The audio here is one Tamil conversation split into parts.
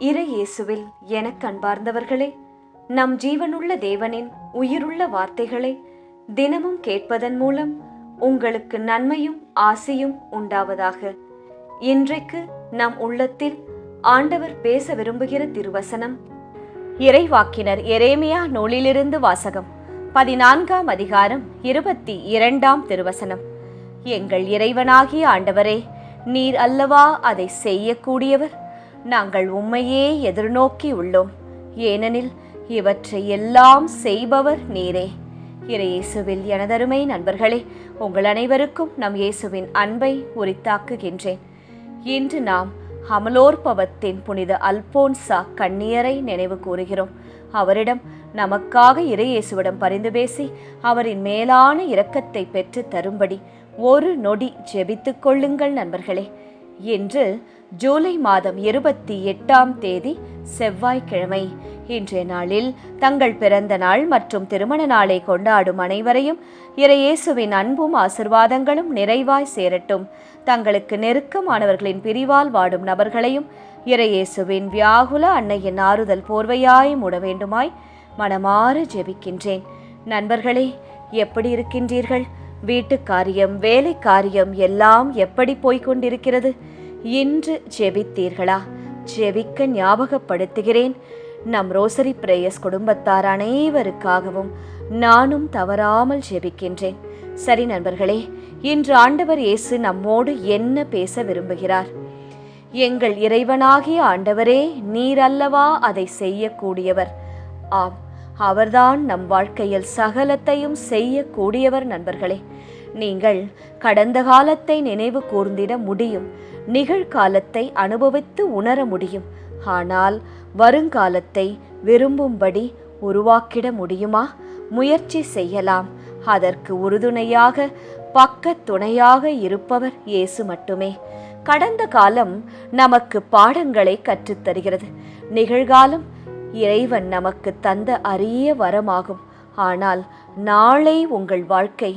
இறை இயேசுவில் எனக்கு அன்பார்ந்தவர்களே, நம் ஜீவனுள்ள தேவனின் உயிருள்ள வார்த்தைகளை தினமும் கேட்பதன் மூலம் உங்களுக்கு நன்மையும் ஆசையும் உண்டாவதாக. இன்றைக்கு நம் உள்ளத்தில் ஆண்டவர் பேச விரும்புகிற திருவசனம் இறைவாக்கினர் எரேமியா நூலிலிருந்து வாசகம். 14ஆம் அதிகாரம் 22ஆம் திருவசனம். எங்கள் இறைவனாகிய ஆண்டவரே, நீர் அல்லவா அதை செய்யக்கூடியவர். நாங்கள் உம்மையே எதிர்நோக்கி உள்ளோம், ஏனெனில் இவற்றை எல்லாம் செய்பவர் நீரே. இறை இயேசுவில் எனதருமை நண்பர்களே, உங்கள் அனைவருக்கும் நம் இயேசுவின் அன்பை உரித்தாக்குகின்றேன். இன்று நாம் அமலோற்பவத்தின் புனித அல்போன்சா கன்னியரை நினைவு கூறுகிறோம். அவரிடம் நமக்காக இறை இயேசுவிடம் பரிந்து பேசி அவரின் மேலான இரக்கத்தை பெற்று தரும்படி ஒரு நொடி ஜெபித்துக் கொள்ளுங்கள் நண்பர்களே. இன்று ஜூலை மாதம் 28ஆம் தேதி செவ்வாய்க்கிழமை. இன்றைய நாளில் தங்கள் பிறந்த நாள் மற்றும் திருமண நாளை கொண்டாடும் அனைவரையும் இறை இயேசுவின் அன்பும் ஆசிர்வாதங்களும் நிறைவாய் சேரட்டும். தங்களுக்கு நெருக்கமானவர்களின் பிரிவால் வாடும் நபர்களையும் இறை இயேசுவின் வியாகுல அன்னையின் ஆறுதல் போர்வையாய் மூட வேண்டுமாய் மனமாற ஜெபிக்கின்றேன். நண்பர்களே, எப்படி இருக்கின்றீர்கள்? வீட்டு காரியம், வேலை காரியம் எல்லாம் எப்படி போய்கொண்டிருக்கிறது? இன்று ஜெபித்தீர்களா? ஜெபிக்க ஞாபகப்படுத்துகிறேன். நம் ரோசரி பிரேயர்ஸ் குடும்பத்தார் அனைவருக்காகவும் நானும் தவறாமல் ஜெபிக்கின்றேன். சரி நண்பர்களே, இன்று ஆண்டவர் இயேசு நம்மோடு என்ன பேச விரும்புகிறார்? எங்கள் இறைவனாகிய ஆண்டவரே, நீர் அல்லவா அதை செய்யக்கூடியவர். ஆம், அவர்தான் நம் வாழ்க்கையில் சகலத்தையும் செய்யக்கூடியவர். நண்பர்களே, நீங்கள் கடந்த காலத்தை நினைவு கூர்ந்திட முடியும், நிகழ்காலத்தை அனுபவித்து உணர முடியும். ஆனால் வருங்காலத்தை விரும்பும்படி உருவாக்கிட முடியுமா? முயற்சி செய்யலாம். அதற்கு உறுதுணையாக, பக்க துணையாக இருப்பவர் இயேசு மட்டுமே. கடந்த காலம் நமக்கு பாடங்களை கற்றுத்தருகிறது. நிகழ்காலம் இறைவன் நமக்கு தந்த அரிய வரமாகும். ஆனால் நாளை உங்கள் வாழ்க்கை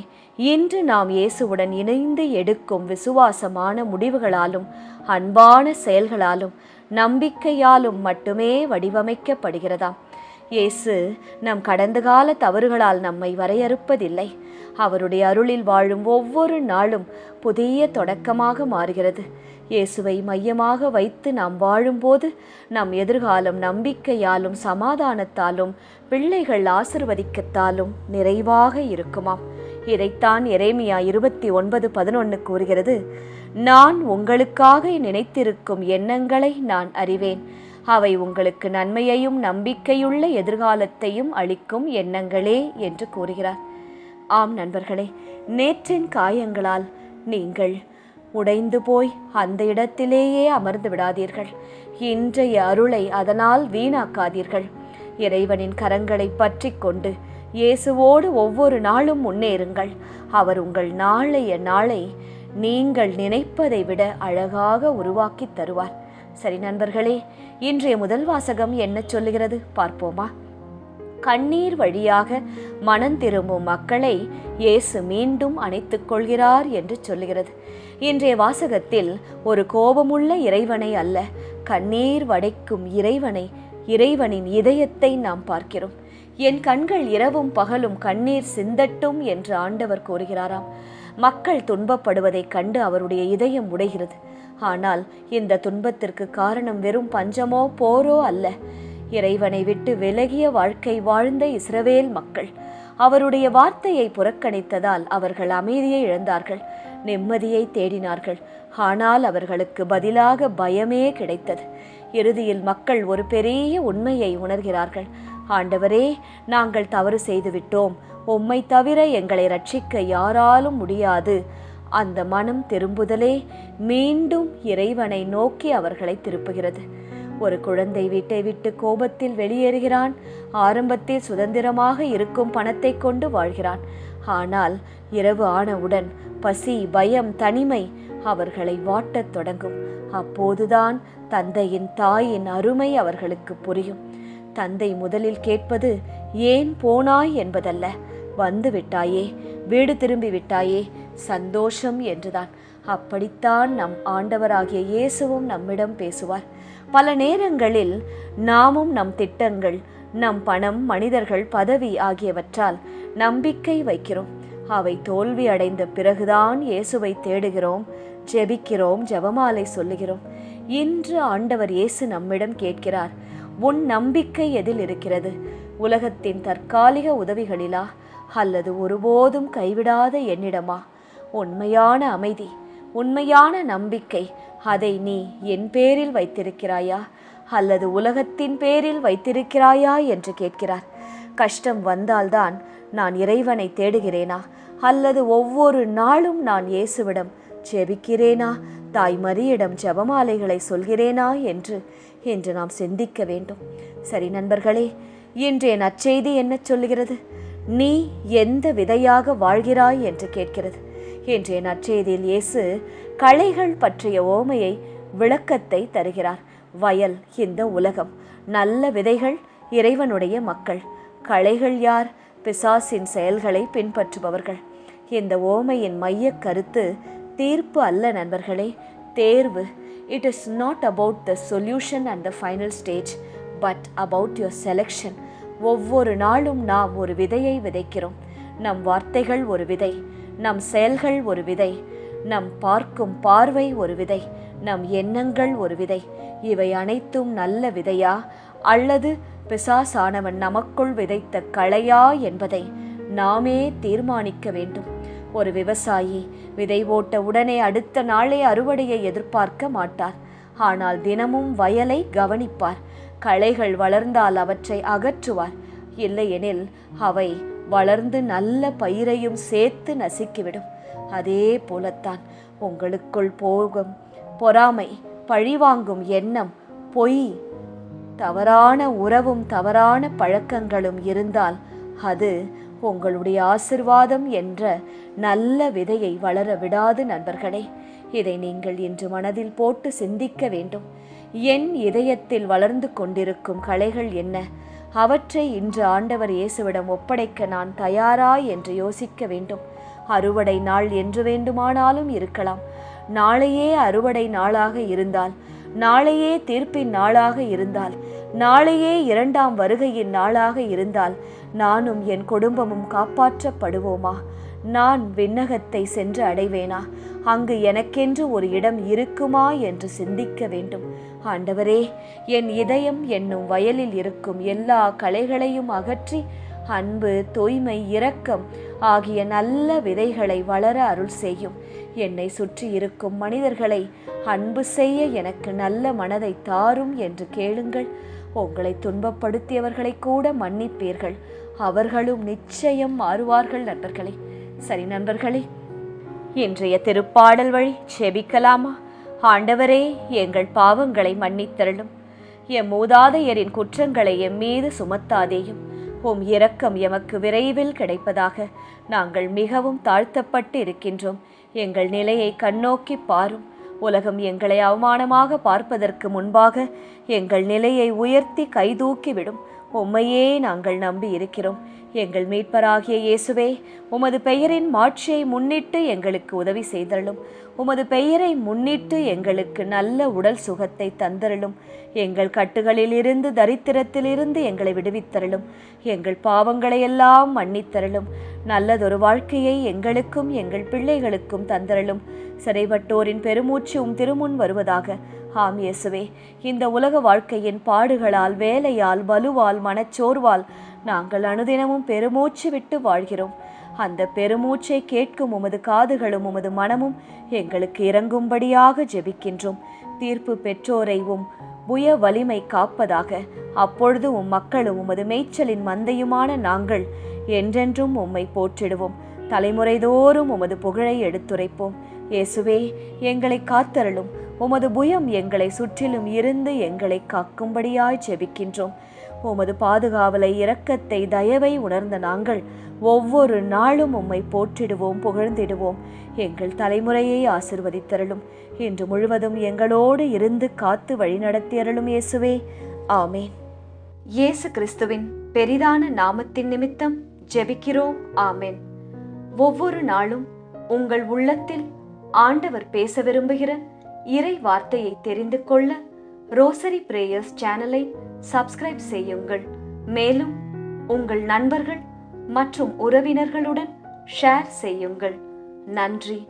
இன்று நாம் இயேசுவுடன் இணைந்து எடுக்கும் விசுவாசமான முடிவுகளாலும் அன்பான செயல்களாலும் நம்பிக்கையாலும் மட்டுமே வடிவமைக்கப்படுகிறதாம். இயேசு நம் கடந்த கால தவறுகளால் நம்மை வரையறுப்பதில்லை. அவருடைய அருளில் வாழும் ஒவ்வொரு நாளும் புதிய தொடக்கமாக மாறுகிறது. இயேசுவை மையமாக வைத்து நாம் வாழும்போது நம் எதிர்காலம் நம்பிக்கையாலும் சமாதானத்தாலும் பிள்ளைகள் ஆசிர்வதிக்கத்தாலும் நிறைவாக இருக்குமாம். இதைத்தான் எரேமியா 29:11 கூறுகிறது. நான் உங்களுக்காக நினைத்திருக்கும் எண்ணங்களை நான் அறிவேன். அவை உங்களுக்கு நன்மையையும் நம்பிக்கையுள்ள எதிர்காலத்தையும் அளிக்கும் எண்ணங்களே என்று கூறுகிறார். ஆம் நண்பர்களே, நேற்றின் காயங்களால் நீங்கள் உடைந்து போய் அந்த இடத்திலேயே அமர்ந்து விடாதீர்கள். இன்றைய அருளை அதனால் வீணாக்காதீர்கள். இறைவனின் கரங்களை பற்றி கொண்டு இயேசுவோடு ஒவ்வொரு நாளும் முன்னேறுங்கள். அவர் உங்கள் நாளைய நாளை நீங்கள் நினைப்பதை விட அழகாக உருவாக்கி தருவார். சரி நண்பர்களே, இன்றைய முதல் வாசகம் என்ன சொல்லுகிறது பார்ப்போமா? கண்ணீர் வழியாக மனம் திரும்பும் மக்களை இயேசு மீண்டும் அணைத்துக் கொள்கிறார் என்று சொல்லுகிறது. இன்றைய வாசகத்தில் ஒரு கோபமுள்ள இறைவனை அல்ல, கண்ணீர் வடைக்கும் இறைவனின் இதயத்தை நாம் பார்க்கிறோம். என் கண்கள் இரவும் பகலும் கண்ணீர் சிந்தட்டும் என்று ஆண்டவர் கூறுகிறாராம். மக்கள் துன்பப்படுவதைக் கண்டு அவருடைய இதயம் உடைகிறது. ஆனால் இந்த துன்பத்திற்கு காரணம் வெறும் பஞ்சமோ போரோ அல்ல. இறைவனை விட்டு விலகிய வாழ்க்கை வாழ்ந்த இஸ்ரவேல் மக்கள் அவருடைய வார்த்தையை புறக்கணித்ததால் அவர்கள் அமைதியை இழந்தார்கள், நிம்மதியை தேடினார்கள். ஆனால் அவர்களுக்கு பதிலாக பயமே கிடைத்தது. இறுதியில் மக்கள் ஒரு பெரிய உண்மையை உணர்கிறார்கள். ஆண்டவரே, நாங்கள் தவறு செய்துவிட்டோம், உம்மை தவிர எங்களை ரட்சிக்க யாராலும் முடியாது. அந்த மனம் திரும்புதலே மீண்டும் இறைவனை நோக்கி அவர்களை திருப்புகிறது. ஒரு குழந்தை வீட்டை விட்டு கோபத்தில் வெளியேறுகிறான். ஆரம்பத்தில் சுதந்திரமாக இருக்கும் பணத்தை கொண்டு வாழ்கிறான். ஆனால் இரவு ஆனவுடன் பசி, பயம், தனிமை அவர்களை வாட்டத் தொடங்கும். அப்போதுதான் தந்தையின் தாயின் அருமை அவர்களுக்கு புரியும். தந்தை முதலில் கேட்பது ஏன் போனாய் என்பதல்ல, வந்து விட்டாயே, வீடு திரும்பி விட்டாயே, சந்தோஷம் என்றுதான். அப்படித்தான் நம் ஆண்டவராகிய இயேசுவும் நம்மிடம் பேசுவார். பல நேரங்களில் நாமும் நம் திட்டங்கள், நம் பணம், மனிதர்கள், பதவி ஆகியவற்றால் நம்பிக்கை வைக்கிறோம். அவை தோல்வி அடைந்த பிறகுதான் இயேசுவை தேடுகிறோம், ஜெபிக்கிறோம், ஜெபமாலை சொல்லுகிறோம். இன்று ஆண்டவர் இயேசு நம்மிடம் கேட்கிறார், உன் நம்பிக்கை எதில் இருக்கிறது? உலகத்தின் தற்காலிக உதவிகளிலா, அல்லது ஒருபோதும் கைவிடாத என்னிடமா? உண்மையான அமைதி, உண்மையான நம்பிக்கை, அதை நீ என் பேரில் வைத்திருக்கிறாயா, அல்லது உலகத்தின் பேரில் வைத்திருக்கிறாயா என்று கேட்கிறார். கஷ்டம் வந்தால்தான் நான் இறைவனை தேடுகிறேனா, அல்லது ஒவ்வொரு நாளும் நான் இயேசுவிடம் ஜெபிக்கிறேனா, தாய் மரியிடம் ஜெபமாலைகளை சொல்கிறேனா என்று நாம் சிந்திக்க வேண்டும். சரி நண்பர்களே, இன்றைய நற்செய்தி என்ன சொல்லுகிறது? நீ எந்த விதையாக வாழ்கிறாய் என்று கேட்கிறது. இன்றைய நற்செய்தியில் இயேசு களைகள் பற்றிய ஓமையை விளக்கத்தை தருகிறார். வயல் இந்த உலகம், நல்ல விதைகள் இறைவனுடைய மக்கள், களைகள் யார்? பிசாசின் செயல்களை பின்பற்றுபவர்கள். இந்த ஓமையின் மைய கருத்து தீர்ப்பு அல்ல நண்பர்களே, தேர்வு. It is not about the solution and the final stage, but about your selection. ஒவ்வொரு நாளும் நாம் ஒரு விதையை விதைக்கிறோம். நம் வார்த்தைகள் ஒரு விதை, நம் செயல்கள் ஒரு விதை, நம் பார்க்கும் பார்வை ஒரு விதை, நம் எண்ணங்கள் ஒரு விதை. இவை அனைத்தும் நல்ல விதையா, அல்லது பிசாசானவன் நமக்குள் விதைத்த களையா என்பதை நாமே தீர்மானிக்க வேண்டும். ஒரு விவசாயி விதை போட்ட உடனே அடுத்த நாளே அறுவடையை எதிர்பார்க்க மாட்டார். ஆனால் தினமும் வயலை கவனிப்பார். களைகள் வளர்ந்தால் அவற்றை அகற்றுவார். இல்லையெனில் அவை வளர்ந்து நல்ல பயிரையும் சேர்த்து நசுக்கிவிடும். அதே போலத்தான் உங்களுக்குள் போகும் பொறாமை, பழிவாங்கும் எண்ணம், பொய், தவறான உறவும் தவறான பழக்கங்களும் இருந்தால் அது உங்களுடைய ஆசிர்வாதம் என்ற நல்ல விதையை வளர விடாது நண்பர்களே. இதை நீங்கள் இன்று மனதில் போட்டு சிந்திக்க வேண்டும். என் இதயத்தில் வளர்ந்து கொண்டிருக்கும் களைகள் என்ன? அவற்றை இன்று ஆண்டவர் இயேசுவிடம் ஒப்படைக்க நான் தயாரா என்று யோசிக்க வேண்டும். அறுவடை நாள் என்று வேண்டுமானாலும் இருக்கலாம். நாளையே அறுவடை நாளாக இருந்தால், நாளையே தீர்ப்பின் நாளாக இருந்தால், நாளையே இரண்டாம் வருகையின் நாளாக இருந்தால் நானும் என் குடும்பமும் காப்பாற்றப்படுவோமா? நான் விண்ணகத்தை சென்று அடைவேனா? அங்கு எனக்கென்று ஒரு இடம் இருக்குமா என்று சிந்திக்க வேண்டும். ஆண்டவரே, என் இதயம் என்னும் வயலில் இருக்கும் எல்லா களைகளையும் அகற்றி அன்பு, தூய்மை, இரக்கம் ஆகிய நல்ல விதைகளை வளர அருள் செய்யும். என்னை சுற்றி இருக்கும் மனிதர்களை அன்பு செய்ய எனக்கு நல்ல மனதை தாரும் என்று கேளுங்கள். உங்களை துன்பப்படுத்தியவர்களை கூட மன்னிப்பீர்கள். அவர்களும் நிச்சயம் மாறுவார்கள் நண்பர்களே. சரி நண்பர்களே, இன்றைய திருப்பாடல் வழி செபிக்கலாமா? ஆண்டவரே, எங்கள் பாவங்களை மன்னித்தருளும். எம் மூதாதையரின் குற்றங்களை எம் மீது சுமத்தாதேயும். உம் இரக்கம் எமக்கு விரைவில் கிடைப்பதாக. நாங்கள் மிகவும் தாழ்த்தப்பட்டு இருக்கின்றோம். எங்கள் நிலையை கண்ணோக்கி பாரும். உலகம் எங்களை அவமானமாக பார்ப்பதற்கு முன்பாக எங்கள் நிலையை உயர்த்தி கைதூக்கிவிடும். உம்மையே நாங்கள் நம்பி இருக்கிறோம். எங்கள் மீட்பராகிய இயேசுவே, உமது பெயரின் மாட்சியை முன்னிட்டு எங்களுக்கு உதவி செய்தருளும். உமது பெயரை முன்னிட்டு எங்களுக்கு நல்ல உடல் சுகத்தை தந்தருளும். எங்கள் கட்டுகளிலிருந்து, தரித்திரத்திலிருந்து எங்களை விடுவித்தருளும். எங்கள் பாவங்களையெல்லாம் மன்னித்தருளும். நல்லதொரு வாழ்க்கையை எங்களுக்கும் எங்கள் பிள்ளைகளுக்கும் தந்தருளும். சிறைப்பட்டோரின் பெருமூச்சு உம் திருமுன் வருவதாக. ஆம் இயேசுவே, இந்த உலக வாழ்க்கையின் பாடுகளால், வேலையால், வலுவால், மனச்சோர்வால் நாங்கள் அனுதினமும் பெருமூச்சு விட்டு வாழ்கிறோம். அந்த பெருமூச்சை கேட்கும் உமது காதுகளும் உமது மனமும் எங்களுக்கு இறங்கும்படியாக ஜெபிக்கின்றோம். தீர்ப்பு பெற்றோரை உம் புய வலிமை காப்பதாக. அப்பொழுது உம் மக்களும் உமது மேய்ச்சலின் மந்தையுமான நாங்கள் என்றென்றும் உம்மை போற்றிடுவோம். தலைமுறைதோறும் உமது புகழை எடுத்துரைப்போம். இயேசுவே, எங்களை காத்தருளும். உமது புயம் எங்களை சுற்றிலும் இருந்து எங்களை காக்கும்படியாய் ஜெபிக்கின்றோம். உமது பாதுகாவலை, இரக்கத்தை, தயவை உணர்ந்த நாங்கள் ஒவ்வொரு நாளும் உம்மை போற்றிடுவோம், புகழ்ந்திடுவோம். எங்கள் தலைமுறையை ஆசிர்வதித்தருளும். இன்று முழுவதும் எங்களோடு இருந்து காத்து வழிநடத்தியருளும் இயேசுவே. ஆமேன். இயேசு கிறிஸ்துவின் பெரிதான நாமத்தின் நிமித்தம் ஜெபிக்கிறோம். ஆமேன். ஒவ்வொரு நாளும் உங்கள் உள்ளத்தில் ஆண்டவர் பேச விரும்புகிற இறை வார்த்தையை தெரிந்து கொள்ள ரோசரி பிரேயர்ஸ் சேனலை சப்ஸ்கிரைப் செய்யுங்கள். மேலும் உங்கள் நண்பர்கள் மற்றும் உறவினர்களுடன் ஷேர் செய்யுங்கள். நன்றி.